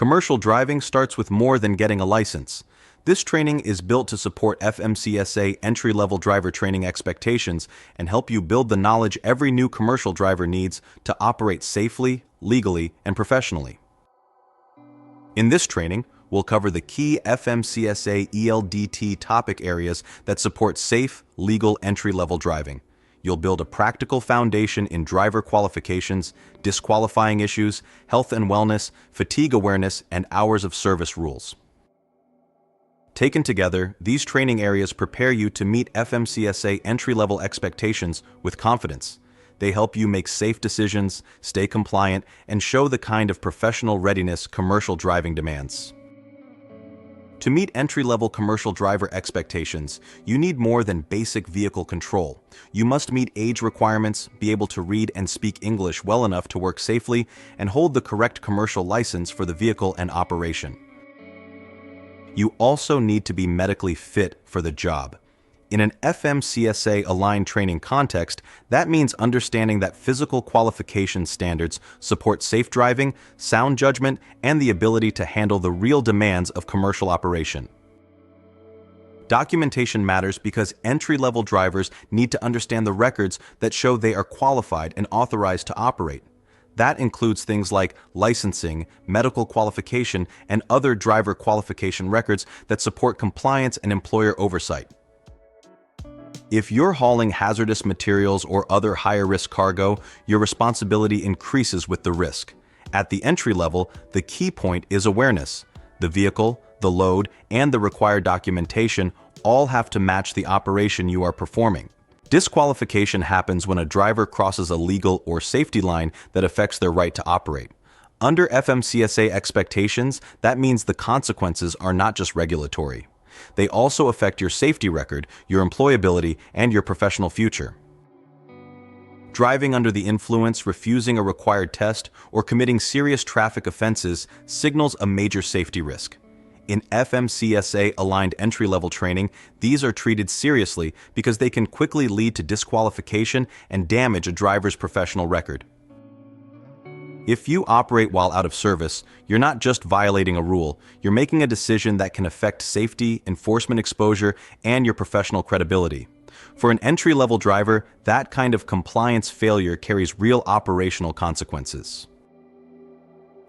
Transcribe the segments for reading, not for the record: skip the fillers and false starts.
Commercial driving starts with more than getting a license. This training is built to support FMCSA entry-level driver training expectations and help you build the knowledge every new commercial driver needs to operate safely, legally, and professionally. In this training, we'll cover the key FMCSA ELDT topic areas that support safe, legal entry-level driving. You'll build a practical foundation in driver qualifications, disqualifying issues, health and wellness, fatigue awareness, and hours of service rules. Taken together, these training areas prepare you to meet FMCSA entry-level expectations with confidence. They help you make safe decisions, stay compliant, and show the kind of professional readiness commercial driving demands. To meet entry-level commercial driver expectations, you need more than basic vehicle control. You must meet age requirements, be able to read and speak English well enough to work safely, and hold the correct commercial license for the vehicle and operation. You also need to be medically fit for the job. In an FMCSA-aligned training context, that means understanding that physical qualification standards support safe driving, sound judgment, and the ability to handle the real demands of commercial operation. Documentation matters because entry-level drivers need to understand the records that show they are qualified and authorized to operate. That includes things like licensing, medical qualification, and other driver qualification records that support compliance and employer oversight. If you're hauling hazardous materials or other higher-risk cargo, your responsibility increases with the risk. At the entry level, the key point is awareness. The vehicle, the load, and the required documentation all have to match the operation you are performing. Disqualification happens when a driver crosses a legal or safety line that affects their right to operate. Under FMCSA expectations, that means the consequences are not just regulatory. They also affect your safety record, your employability, and your professional future. Driving under the influence, refusing a required test, or committing serious traffic offenses signals a major safety risk. In FMCSA-aligned entry-level training, these are treated seriously because they can quickly lead to disqualification and damage a driver's professional record. If you operate while out of service, you're not just violating a rule, you're making a decision that can affect safety, enforcement exposure, and your professional credibility. For an entry-level driver, that kind of compliance failure carries real operational consequences.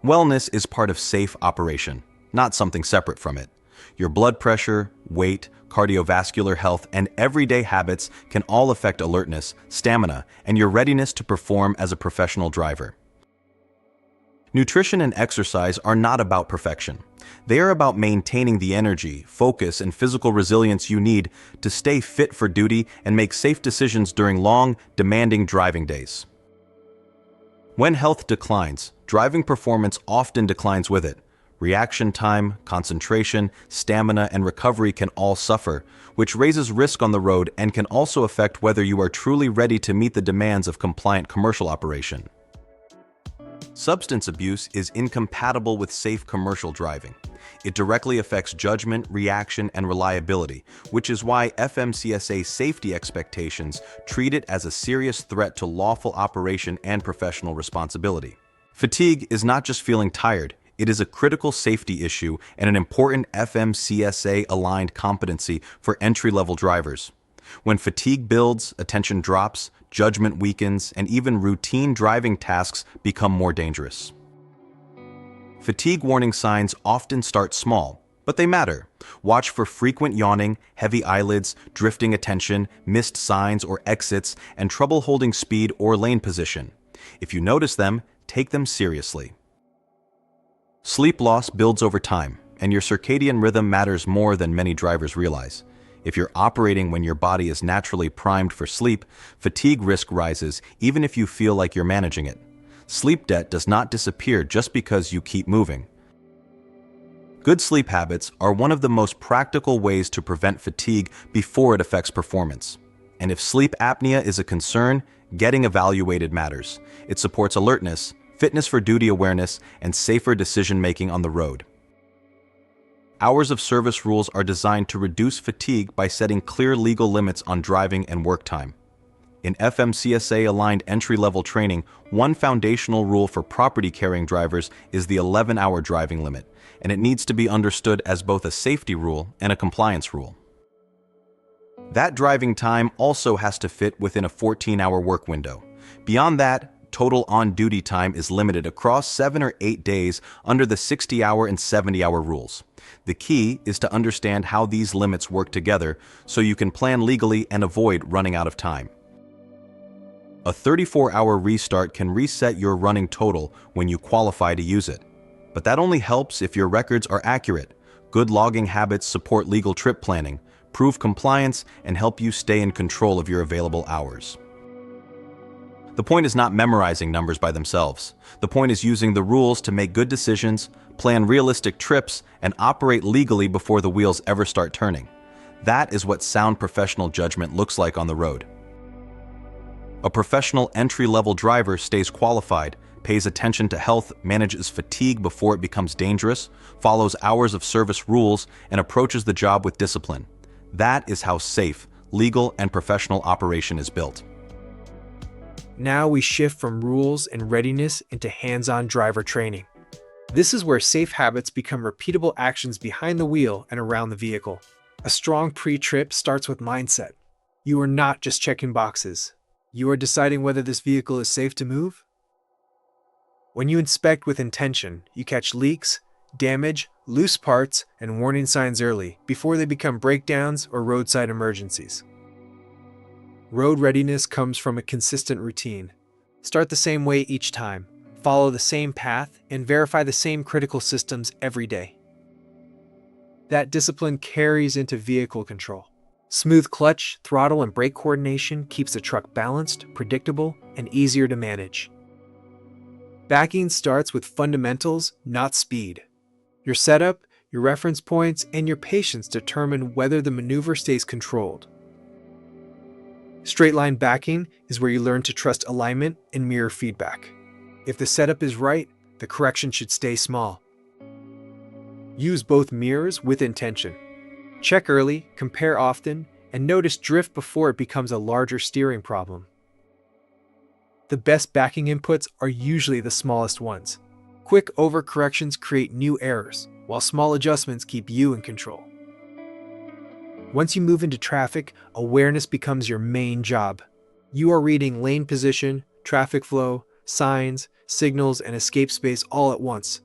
Wellness is part of safe operation, not something separate from it. Your blood pressure, weight, cardiovascular health, and everyday habits can all affect alertness, stamina, and your readiness to perform as a professional driver. Nutrition and exercise are not about perfection. They are about maintaining the energy, focus, and physical resilience you need to stay fit for duty and make safe decisions during long, demanding driving days. When health declines, driving performance often declines with it. Reaction time, concentration, stamina, and recovery can all suffer, which raises risk on the road and can also affect whether you are truly ready to meet the demands of compliant commercial operation. Substance abuse is incompatible with safe commercial driving. It directly affects judgment, reaction, and reliability, which is why FMCSA safety expectations treat it as a serious threat to lawful operation and professional responsibility. Fatigue is not just feeling tired, it is a critical safety issue and an important FMCSA-aligned competency for entry-level drivers. When fatigue builds, attention drops, judgment weakens, and even routine driving tasks become more dangerous. Fatigue warning signs often start small, but they matter. Watch for frequent yawning, heavy eyelids, drifting attention, missed signs or exits, and trouble holding speed or lane position. If you notice them, take them seriously. Sleep loss builds over time, and your circadian rhythm matters more than many drivers realize. If you're operating when your body is naturally primed for sleep, fatigue risk rises even if you feel like you're managing it. Sleep debt does not disappear just because you keep moving. Good sleep habits are one of the most practical ways to prevent fatigue before it affects performance. And if sleep apnea is a concern, getting evaluated matters. It supports alertness, fitness for duty awareness, and safer decision-making on the road. Hours of service rules are designed to reduce fatigue by setting clear legal limits on driving and work time. In FMCSA-aligned entry-level training, one foundational rule for property-carrying drivers is the 11-hour driving limit, and it needs to be understood as both a safety rule and a compliance rule. That driving time also has to fit within a 14-hour work window. Beyond that, total on-duty time is limited across 7 or 8 days under the 60-hour and 70-hour rules. The key is to understand how these limits work together so you can plan legally and avoid running out of time. A 34-hour restart can reset your running total when you qualify to use it. But that only helps if your records are accurate. Good logging habits support legal trip planning, prove compliance, and help you stay in control of your available hours. The point is not memorizing numbers by themselves. The point is using the rules to make good decisions, plan realistic trips, and operate legally before the wheels ever start turning. That is what sound professional judgment looks like on the road. A professional entry-level driver stays qualified, pays attention to health, manages fatigue before it becomes dangerous, follows hours of service rules, and approaches the job with discipline. That is how safe, legal, and professional operation is built. Now we shift from rules and readiness into hands-on driver training. This is where safe habits become repeatable actions behind the wheel and around the vehicle. A strong pre-trip starts with mindset. You are not just checking boxes. You are deciding whether this vehicle is safe to move. When you inspect with intention, you catch leaks, damage, loose parts, and warning signs early before they become breakdowns or roadside emergencies. Road readiness comes from a consistent routine. Start the same way each time, follow the same path, and verify the same critical systems every day. That discipline carries into vehicle control. Smooth clutch, throttle, and brake coordination keeps the truck balanced, predictable, and easier to manage. Backing starts with fundamentals, not speed. Your setup, your reference points, and your patience determine whether the maneuver stays controlled. Straight line backing is where you learn to trust alignment and mirror feedback. If the setup is right, the correction should stay small. Use both mirrors with intention. Check early, compare often, and notice drift before it becomes a larger steering problem. The best backing inputs are usually the smallest ones. Quick overcorrections create new errors, while small adjustments keep you in control. Once you move into traffic, awareness becomes your main job. You are reading lane position, traffic flow, signs, signals, and escape space all at once.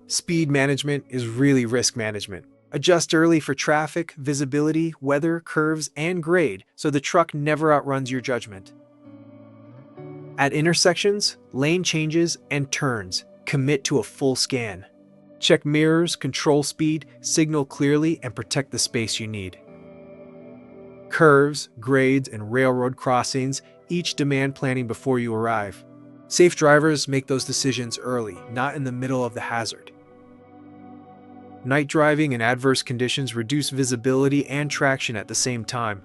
Speed management is really risk management. Adjust early for traffic, visibility, weather, curves, and grade so the truck never outruns your judgment. At intersections, lane changes, and turns, commit to a full scan. Check mirrors, control speed, signal clearly, and protect the space you need. Curves, grades, and railroad crossings each demand planning before you arrive. Safe drivers make those decisions early, not in the middle of the hazard. Night driving and adverse conditions reduce visibility and traction at the same time.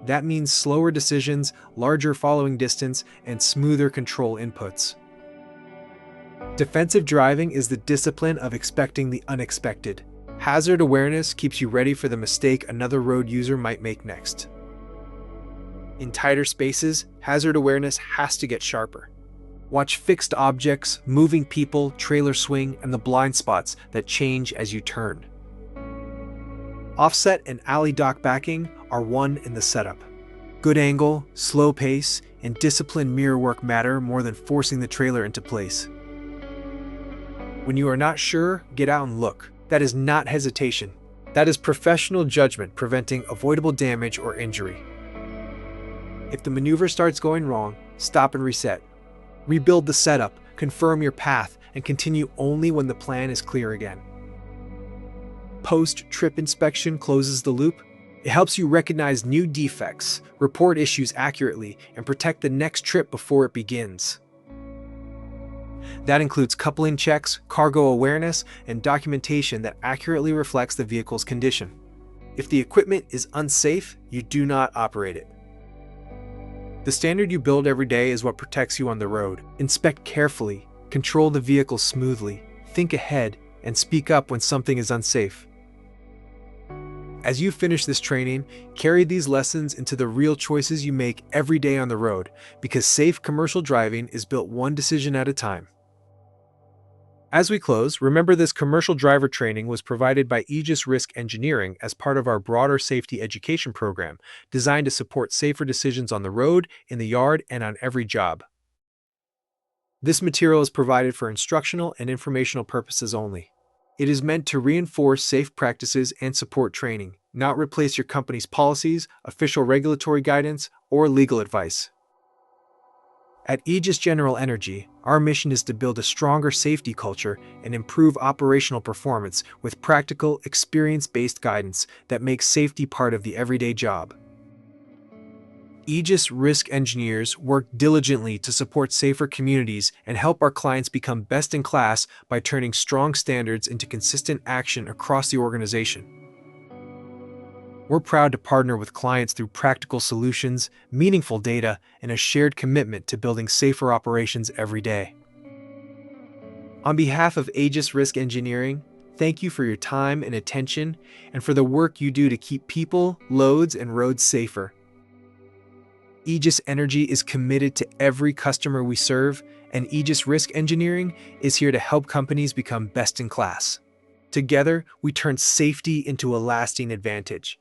That means slower decisions, larger following distance, and smoother control inputs. Defensive driving is the discipline of expecting the unexpected. Hazard awareness keeps you ready for the mistake another road user might make next. In tighter spaces, hazard awareness has to get sharper. Watch fixed objects, moving people, trailer swing, and the blind spots that change as you turn. Offset and alley dock backing are one in the setup. Good angle, slow pace, and disciplined mirror work matter more than forcing the trailer into place. When you are not sure, get out and look. That is not hesitation. That is professional judgment preventing avoidable damage or injury. If the maneuver starts going wrong, stop and reset. Rebuild the setup, confirm your path, and continue only when the plan is clear again. Post-trip inspection closes the loop. It helps you recognize new defects, report issues accurately, and protect the next trip before it begins. That includes coupling checks, cargo awareness, and documentation that accurately reflects the vehicle's condition. If the equipment is unsafe, you do not operate it. The standard you build every day is what protects you on the road. Inspect carefully, control the vehicle smoothly, think ahead, and speak up when something is unsafe. As you finish this training, carry these lessons into the real choices you make every day on the road, because safe commercial driving is built one decision at a time. As we close, remember this commercial driver training was provided by Aegis Risk Engineering as part of our broader safety education program, designed to support safer decisions on the road, in the yard, and on every job. This material is provided for instructional and informational purposes only. It is meant to reinforce safe practices and support training, not replace your company's policies, official regulatory guidance, or legal advice. At Aegis General Energy, our mission is to build a stronger safety culture and improve operational performance with practical, experience-based guidance that makes safety part of the everyday job. Aegis Risk Engineers work diligently to support safer communities and help our clients become best in class by turning strong standards into consistent action across the organization. We're proud to partner with clients through practical solutions, meaningful data, and a shared commitment to building safer operations every day. On behalf of Aegis Risk Engineering, thank you for your time and attention, and for the work you do to keep people, loads, and roads safer. Aegis Energy is committed to every customer we serve, and Aegis Risk Engineering is here to help companies become best in class. Together, we turn safety into a lasting advantage.